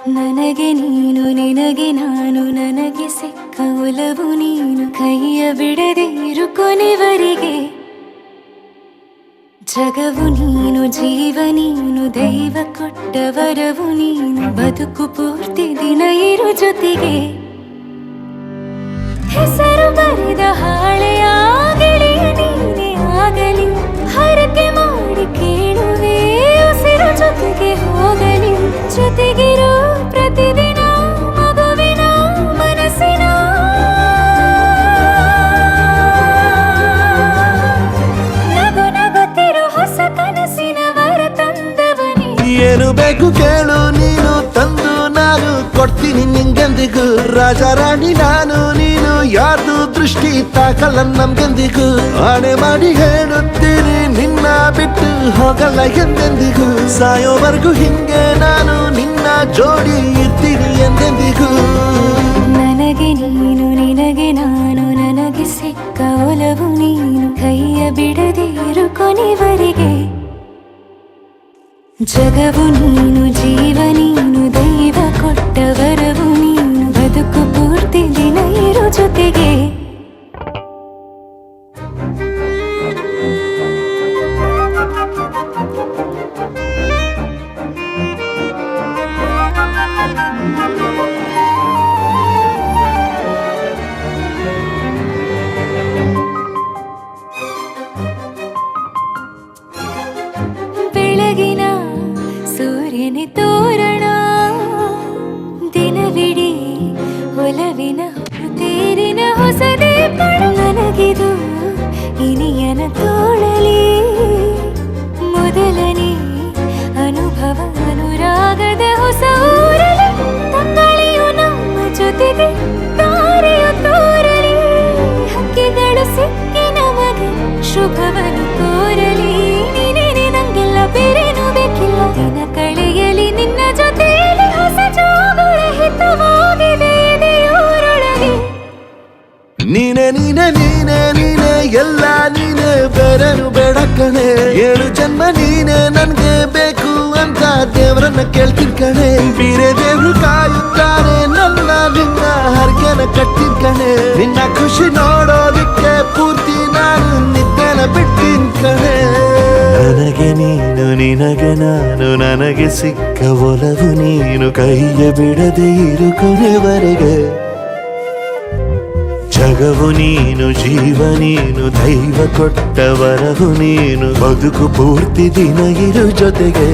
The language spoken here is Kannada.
ನನಗೆ ನೀನು ನಿನಗೆ ನಾನು ನನಗೆ ಸಿಕ್ಕ ಒಲವು ನೀನು ಕೈಯ ಬಿಡದೆ ಇರು ಕೊನೆವರೆಗೆ ಜಗವು ನೀನು ಜೀವ ನೀನು ದೈವ ಕೊಟ್ಟ ವರವು ನೀನು ಬದುಕು ಪೂರ್ತಿ ದಿನ ಇರು ಜೊತೆಗೆ ಹೆಸರು ಬರೆದ ಹಾಳೆಯ ಗೆಳೆಯ ನೀನೇ ಆಗಲಿ ಹರಕೆ ಮಾಡಿ ಕೇಳುವೆ ಉಸಿರು ಜೊತೆಗೆ ಹೋಗಲಿ ಜೊತೆಗಿರೋ ಪ್ರತಿದಿನ ಮಗುವಿನ ಮನಸ್ಸಿನ ನಗು ನಗುತ್ತಿರೋ ಹೊಸ ಕನಸಿನ ವರ ತಂದವನೇ ಏನು ಬೇಕು ಕೇಳು ನೀನು ತಂದು ನಾನು ಕೊಡ್ತೀನಿ ನಿಂಗೆಂದಿಗೂ ರಾಜ ರಾಣಿ ನಾನು ನೀನು ಯಾರ್ದು ದೃಷ್ಟಿ ತಾಕಲ್ಲ ನಮ್ಗೆಂದಿಗೂ ಆಣೆ ಮಾಡಿ ಹೇಳುತ್ತೀನಿ ನಿನ್ನ ಬಿಟ್ಟು ಹೋಗಲ್ಲ ಎಂದೆಂದಿಗೂ ಸಾಯೋವರೆಗೂ ಹಿಂಗೆ ನಾನು ನಿನ್ನ ಜೋಡಿ ಇರ್ತೀನಿ ಎಂದೆಂದಿಗೂ ನನಗೆ ನೀನು ನಿನಗೆ ನಾನು ನನಗೆ ಸಿಕ್ಕ ಒಲವು ನೀನು ಕೈಯ ಬಿಡದೆ ಇರು ಕೊನೆವರೆಗೆ ಜಗವು ನೀನು ಜೀವ ನೀನು ದೈವ ಕೊಟ್ಟ ವರವು ನೀನು ಬದುಕು ಪೂರ್ತಿ ದಿನ ಇರು ಜೊತೆಗೆ ಬೆಳಗಿನ ಸೂರ್ಯನೇ ತೋರಣ ದಿನವಿಡೀ ಒಲವಿನ ತೇರಿನ ಹೊಸದೇ ಪಡ ನನಗಿದು ಇನಿಯನ ತೋಳಲಿ ಮೊದಲನೇ ಅನುಭವ ಅನುರಾಗದ ಹೊಸ ಊರಲಿ ತಂಗಳಿಯು ನಮ್ಮ ಜೊತೆಗೆ ತಾರೆಯು ತೋರಲಿ ಹಕ್ಕಿಗಳು ಸಿಕ್ಕಿ ನಮಗೆ ಶುಭವನ್ನು ಕೋರಲಿ ಬೇರೇನು ಬೇಕಿಲ್ಲ ದಿನ ಕಳೆಯಲಿ ನಿನ್ನ ಜೊತೆಯಲ್ಲಿ ಹೊಸ ಜೋಗುಳ ಹಿತವಾಗಿದೆ ದೇವರೊಳಗೆ ನೀನೆ ನೀನೆ ನೀನೆ ನೀನೆ ಎಲ್ಲ ನೀನೆ ಬೇರೆನು ಬೇಡ ಕಣೆ 7 ಜನ್ಮ ನೀನೆ ನನ್ಗೆ ಬೇಕು ಅಂತ ದೇವರನ್ನ ಕೇಳ್ತೀನಿ ಕಣೆ ಬೇರೆ ದೇವ್ರು ಕಾಯುತ್ತಾರೆ ನನ್ನ ನಿನ್ನ ಹರ್ಗೆನ ಕಟ್ಟಿನ ಕಣೆ ನಿನ್ನ ಖುಷಿ ನೋಡೋದಿಕ್ಕೆ ಪೂರ್ತಿ ನಾನು ನಿದ್ದೆನ ಬಿಟ್ಟಿನ್ ಕಣೆ ನನಗೆ ನೀನು ನಿನಗೆ ನಾನು ನನಗೆ ಸಿಕ್ಕ ಒಲವು ನೀನು ಕೈಯ ಬಿಡದೆ ಇರು ಕೊನೆವರೆಗೆ ಜಗವು ನೀನು ಜೀವ ನೀನು ದೈವ ಕೊಟ್ಟ ವರವು ನೀನು ಬದುಕು ಪೂರ್ತಿ ದಿನ ಇರು ಜೊತೆಗೆ